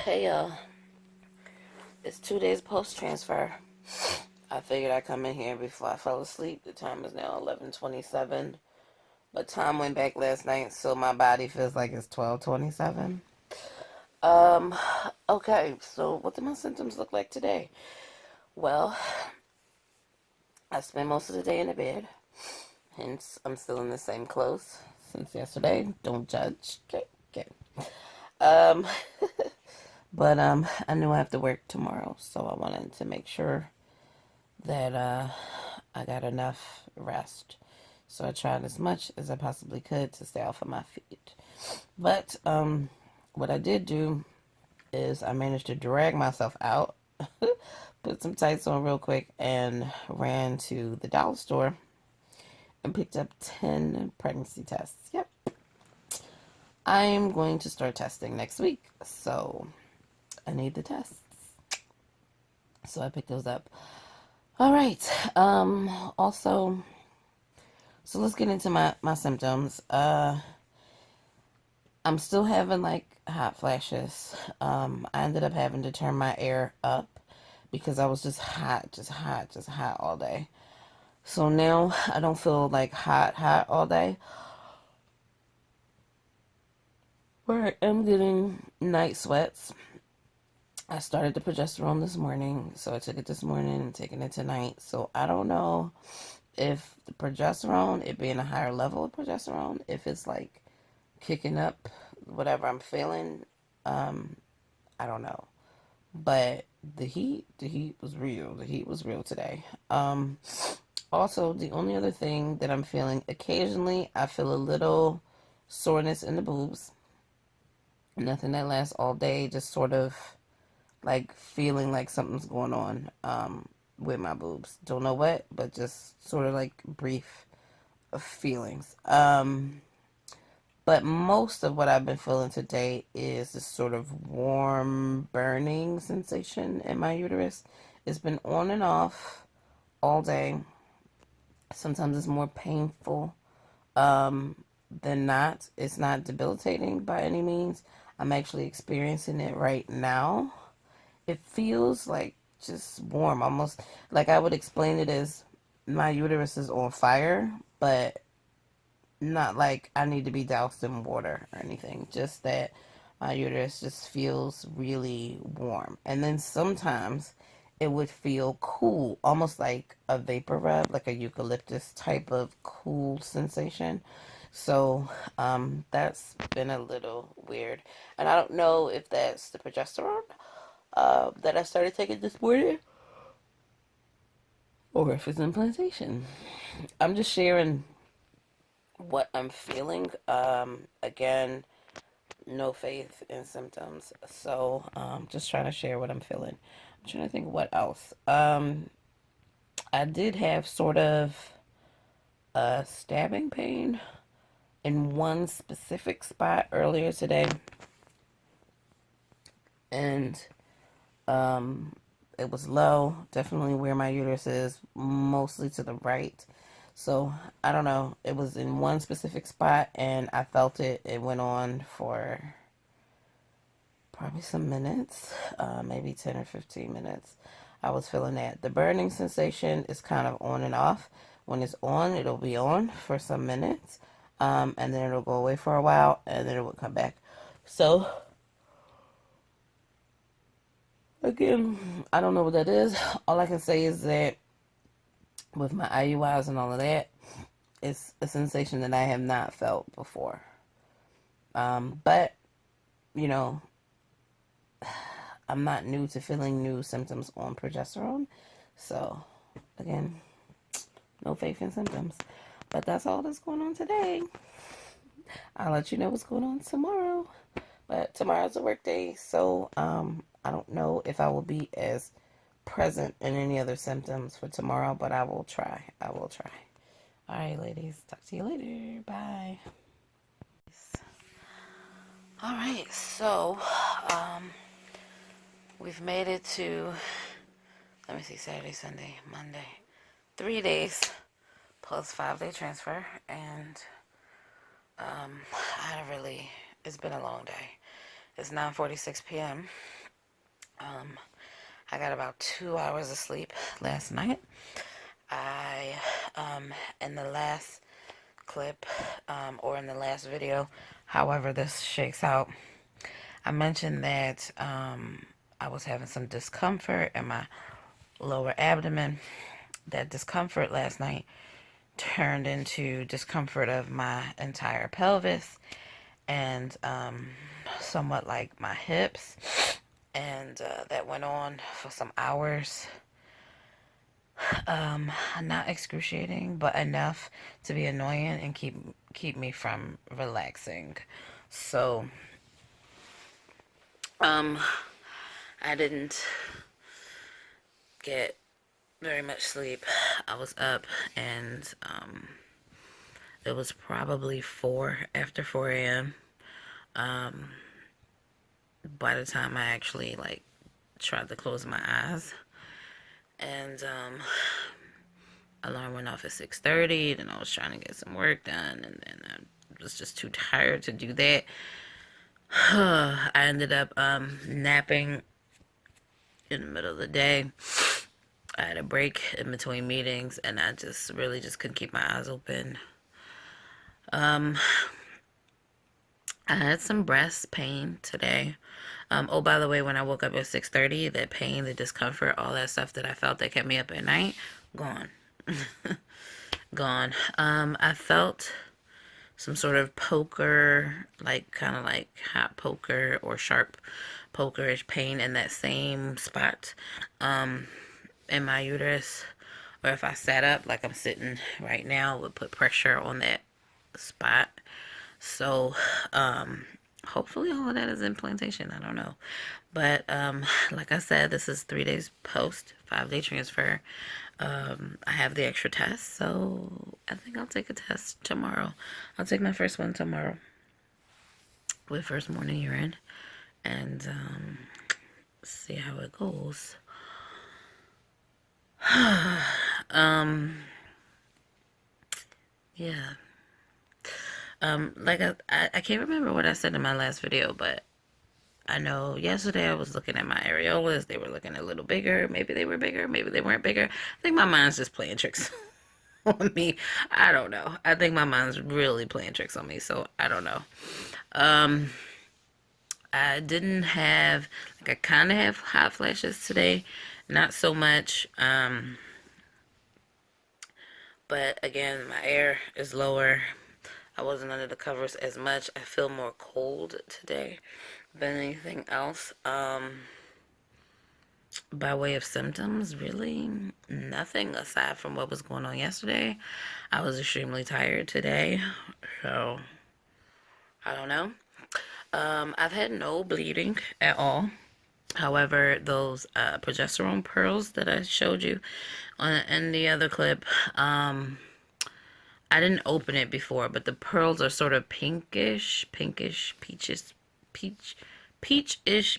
Hey, it's 2 days post-transfer. I figured I'd come in here before I fell asleep. The time is now 11:27, but time went back last night, so my body feels like it's 12:27. Um, okay, so what do my symptoms look like today? Well, I spent most of the day in the bed, hence I'm still in the same clothes since yesterday. Don't judge. Okay, okay. Um, but I knew I have to work tomorrow, so I wanted to make sure that I got enough rest. So I tried as much as I possibly could to stay off of my feet. But what I did do is I managed to drag myself out, put some tights on real quick, and ran to the dollar store and picked up 10 pregnancy tests. Yep. I'm going to start testing next week, so I need the tests. So I picked those up. All right. Also, so let's get into my symptoms. I'm still having like hot flashes. I ended up having to turn my air up because I was just hot all day. So now I don't feel like hot all day. But I am getting night sweats. I started the progesterone this morning, so I took it this morning and taking it tonight. So I don't know if the progesterone, it being a higher level of progesterone, if it's like kicking up whatever I'm feeling. I don't know. But the heat was real. The heat was real today. Also, the only other thing that I'm feeling, occasionally I feel a little soreness in the boobs. Nothing that lasts all day, just sort of like feeling like something's going on with my boobs. Don't know what, but just sort of like brief feelings. But most of what I've been feeling today is this sort of warm, burning sensation in my uterus. It's been on and off all day. Sometimes it's more painful than not. It's not debilitating by any means. I'm actually experiencing it right now. It feels like just warm, almost like I would explain it as my uterus is on fire, but not like I need to be doused in water or anything. Just that my uterus just feels really warm. And then sometimes it would feel cool, almost like a vapor rub, like a eucalyptus type of cool sensation. So that's been a little weird. And I don't know if that's the progesterone that I started taking this morning or if it's implantation. I'm just sharing what I'm feeling. Again, no faith in symptoms. So, just trying to share what I'm feeling. I'm trying to think what else. I did have sort of a stabbing pain in one specific spot earlier today. And, it was low, definitely where my uterus is, mostly to the right. So I don't know. It was in one specific spot, and I felt it. It went on for probably some minutes, maybe 10 or 15 minutes. I was feeling that. The burning sensation is kind of on and off. When it's on, it'll be on for some minutes, and then it'll go away for a while, and then it will come back. So, again, I don't know what that is. All I can say is that with my IUIs and all of that, it's a sensation that I have not felt before. But, you know, I'm not new to feeling new symptoms on progesterone. So, again, no faith in symptoms. But that's all that's going on today. I'll let you know what's going on tomorrow. But tomorrow's a work day, so I don't know if I will be as present in any other symptoms for tomorrow, but I will try. I will try. All right, ladies. Talk to you later. Bye. All right, so we've made it to, let me see, Saturday, Sunday, Monday. 3 days plus 5-day transfer, and I had a really, it's been a long day. It's 9:46 p.m. I got about 2 hours of sleep last night. I, in the last clip, or in the last video, however this shakes out, I mentioned that, I was having some discomfort in my lower abdomen. That discomfort last night turned into discomfort of my entire pelvis and, somewhat like my hips. And that went on for some hours. Not excruciating, but enough to be annoying and keep me from relaxing. So, I didn't get very much sleep. I was up, and it was probably after 4 a.m. By the time I actually like tried to close my eyes, and alarm went off at 6:30. Then I was trying to get some work done, and then I was just too tired to do that. I ended up napping in the middle of the day. I had a break in between meetings, and I just really just couldn't keep my eyes open. I had some breast pain today. Oh, by the way, when I woke up at 6:30, that pain, the discomfort, all that stuff that I felt that kept me up at night, gone. Gone. I felt some sort of poker, like kind of like hot poker or sharp pokerish pain in that same spot, in my uterus. Or if I sat up like I'm sitting right now, it would put pressure on that spot. So, hopefully all of that is implantation. I don't know. But, like I said, this is 3 days post, 5-day transfer. I have the extra test, so I think I'll take a test tomorrow. I'll take my first one tomorrow with first morning urine and, see how it goes. Yeah. Like I can't remember what I said in my last video, but I know yesterday I was looking at my areolas. They were looking a little bigger. Maybe they were bigger. Maybe they weren't bigger. I think my mind's just playing tricks on me. I don't know. I think my mind's really playing tricks on me. So I don't know. I didn't have, like, I kind of have hot flashes today. Not so much. But again, my air is lower. I wasn't under the covers as much. I feel more cold today than anything else. By way of symptoms, really nothing aside from what was going on yesterday. I was extremely tired today, so I don't know. I've had no bleeding at all. However, those progesterone pearls that I showed you in the other clip, I didn't open it before, but the pearls are sort of pinkish, peachish,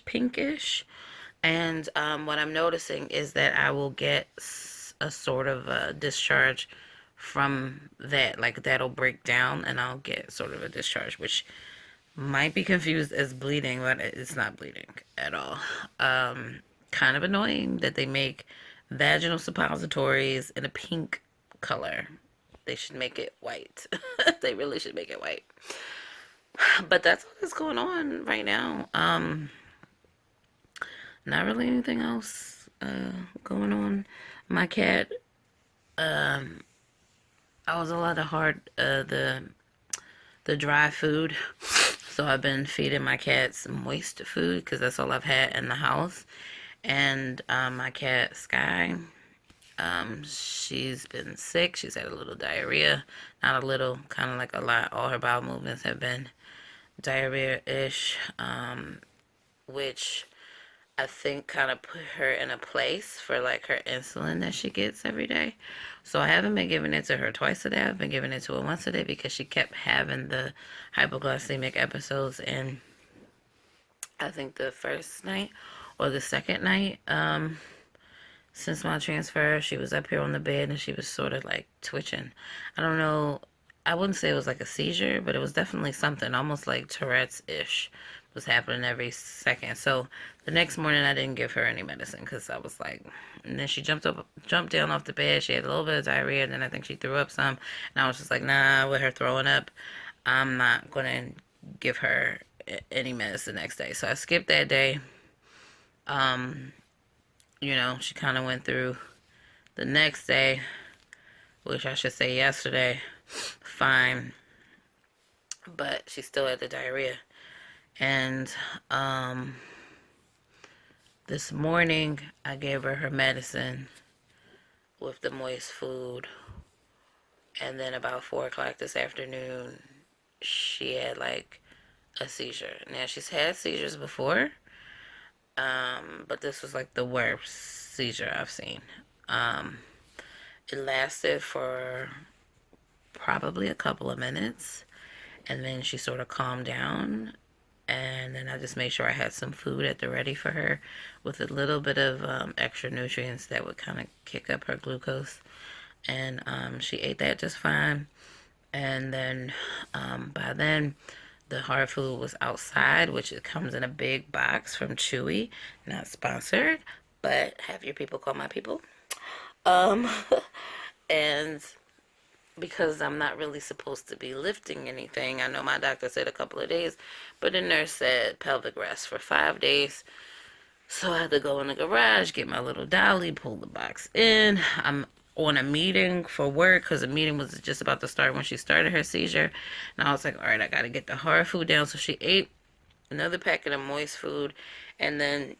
pinkish. And what I'm noticing is that I will get a sort of a discharge from that. Like, that'll break down, and I'll get sort of a discharge, which might be confused as bleeding, but it's not bleeding at all. Kind of annoying that they make vaginal suppositories in a pink color. They should make it white. They really should make it white. But that's what's going on right now. Not really anything else going on. My cat, I was a lot of the dry food. So I've been feeding my cats moist food because that's all I've had in the house. And my cat Sky, she's been sick. She's had a little diarrhea. Not a little, kind of like a lot. All her bowel movements have been diarrhea-ish, which I think kind of put her in a place for like her insulin that she gets every day. So I haven't been giving it to her twice a day. I've been giving it to her once a day because she kept having the hypoglycemic episodes. And I think the first night or the second night, since my transfer, she was up here on the bed and she was sort of like twitching. I don't know. I wouldn't say it was like a seizure, but it was definitely something almost like Tourette's-ish. was happening every second. So the next morning I didn't give her any medicine because I was like, and then she jumped down off the bed. She had a little bit of diarrhea, and then I think she threw up some. And I was just like, nah, with her throwing up, I'm not gonna give her any medicine the next day. So I skipped that day. Um, she kind of went through the next day, which I should say yesterday, fine, but she still had the diarrhea. And this morning I gave her medicine with the moist food, and then about 4 o'clock this afternoon, she had like a seizure. Now she's had seizures before, but this was like the worst seizure I've seen. It lasted for probably a couple of minutes, and then she sort of calmed down, and then I just made sure I had some food at the ready for her with a little bit of extra nutrients that would kind of kick up her glucose, and she ate that just fine. And then by then the hard food was outside, which it comes in a big box from Chewy, not sponsored, but have your people call my people. um and because I'm not really supposed to be lifting anything. I know my doctor said a couple of days, but the nurse said pelvic rest for 5 days. So I had to go in the garage, get my little dolly, pull the box in. I'm on a meeting for work because the meeting was just about to start when she started her seizure. And I was like, all right, I got to get the hard food down. So she ate another packet of moist food. And then,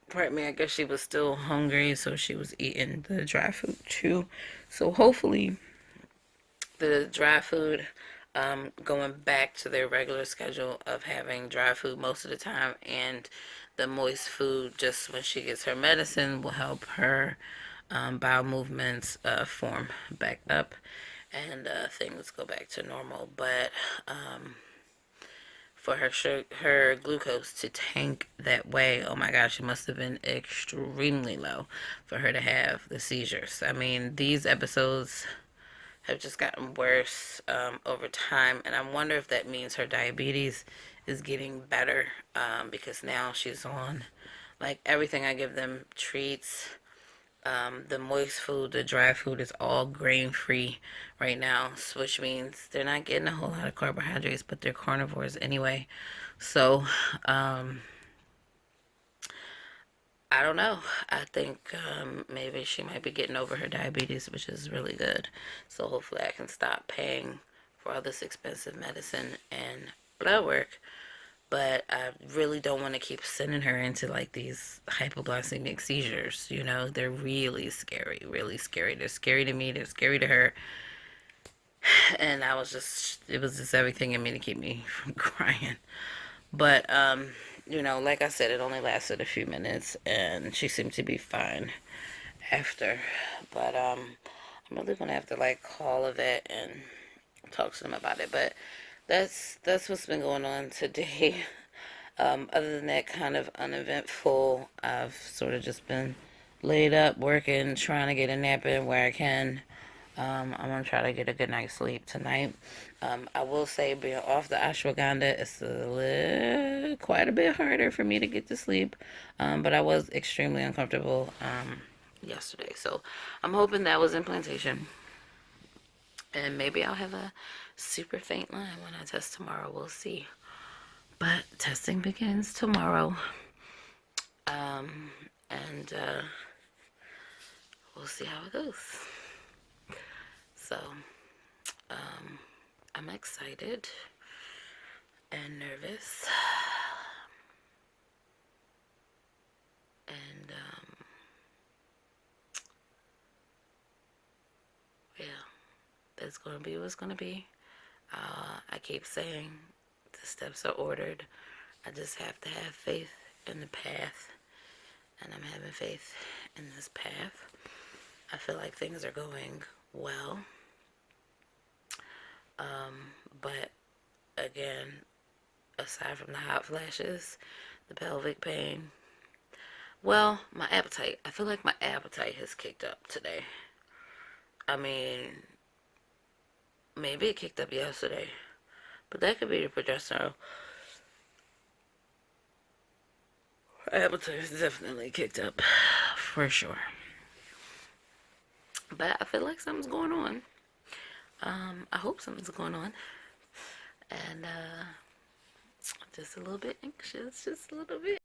pardon me, I guess she was still hungry. So she was eating the dry food too. So hopefully the dry food, going back to their regular schedule of having dry food most of the time, and the moist food just when she gets her medicine will help her bowel movements form back up, and things go back to normal. But for her glucose to tank that way, oh my gosh, it must have been extremely low for her to have the seizures. I mean, these episodes have just gotten worse over time, and I wonder if that means her diabetes is getting better, because now she's on like everything I give them, treats, the moist food, the dry food is all grain free right now, which means they're not getting a whole lot of carbohydrates, but they're carnivores anyway. So I don't know. I think maybe she might be getting over her diabetes, which is really good. So hopefully I can stop paying for all this expensive medicine and blood work. But I really don't want to keep sending her into like these hypoglycemic seizures. They're really scary, really scary. They're scary to me. They're scary to her. And it was just everything in me to keep me from crying. But, like I said, it only lasted a few minutes, and she seemed to be fine after. But, I'm really gonna have to, like, call a vet and talk to them about it. But that's what's been going on today. Other than that, kind of uneventful. I've sort of just been laid up, working, trying to get a nap in where I can. I'm gonna try to get a good night's sleep tonight. I will say, being off the ashwagandha, it's quite a bit harder for me to get to sleep. But I was extremely uncomfortable yesterday, so I'm hoping that was implantation, and maybe I'll have a super faint line when I test tomorrow. We'll see. But testing begins tomorrow, and we'll see how it goes. So, I'm excited and nervous, and yeah, that's gonna be what's gonna be. I keep saying the steps are ordered. I just have to have faith in the path, and I'm having faith in this path. I feel like things are going well. But again, aside from the hot flashes, the pelvic pain, well, my appetite. I feel like my appetite has kicked up today. I mean, maybe it kicked up yesterday, but that could be the progesterone. appetite is definitely kicked up, for sure. But I feel like something's going on. I hope something's going on. And just a little bit anxious, just a little bit